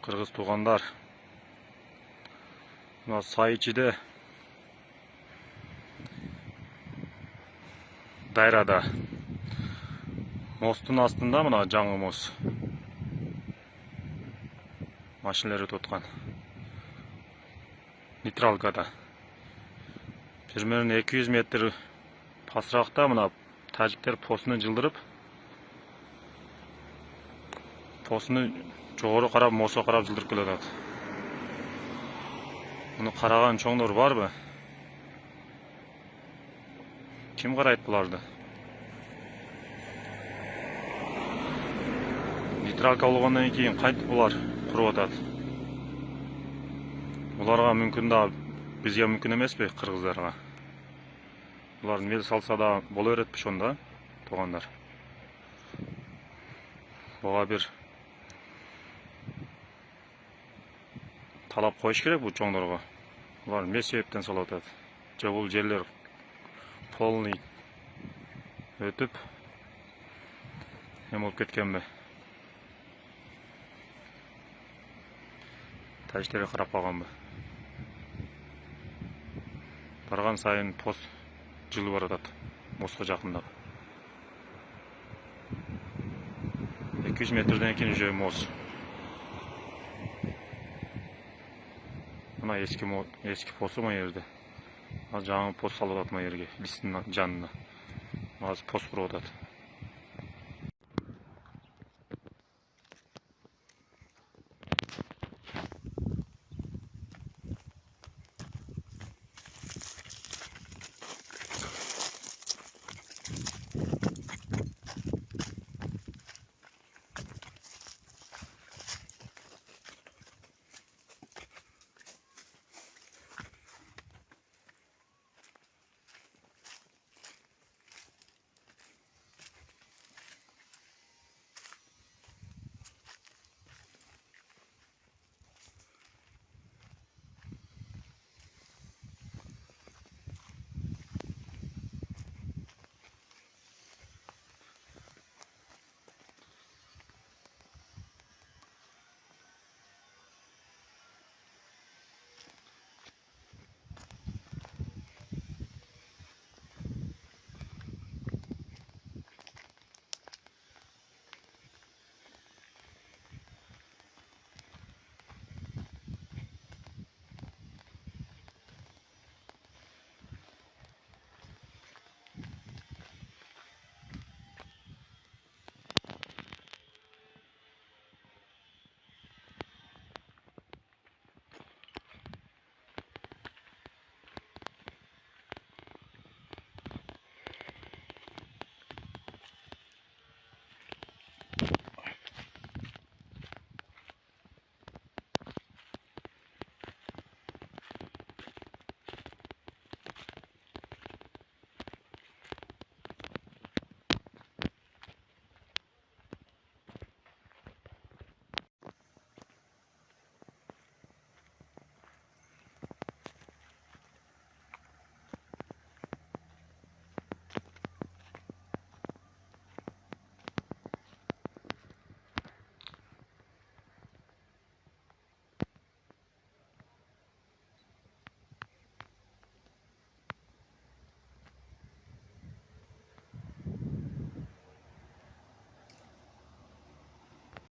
Kırgız tuğanlar. Mına сай içide дайрада. Мостун астында мына жаңы мост. Машиналар өтүп аткан. Нейтралкада. Примерно 200 метр пасыракта мына тажиктер постуну жылдырып, постуну жогору карап, мостко карап жылдырып келатат. Муну караган чоңдор барбы? Ким карайт буларды? Нейтралка болгондон кийин кантип булар куруп атат? Буларга мүмкүн да, бизге мүмкүн эмеспи, кыргыздарга? Булар мел салса да боло берет ошондо, туугандар. Буга бир талап коюш керек бул чоңдорго. Булар эмне себептен салып атат? Же бул жерлер полный өтүп эме болуп кеткенби? Тажиктерге карап калганбы? Барган сайын пост жылып баратат, мостко жакындап. 200 метрден кийин уже мост. Мына эски посту мына жерде. Жаңы пост салып атат мына жерге, листтин жанына. Азыр пост куруп атат.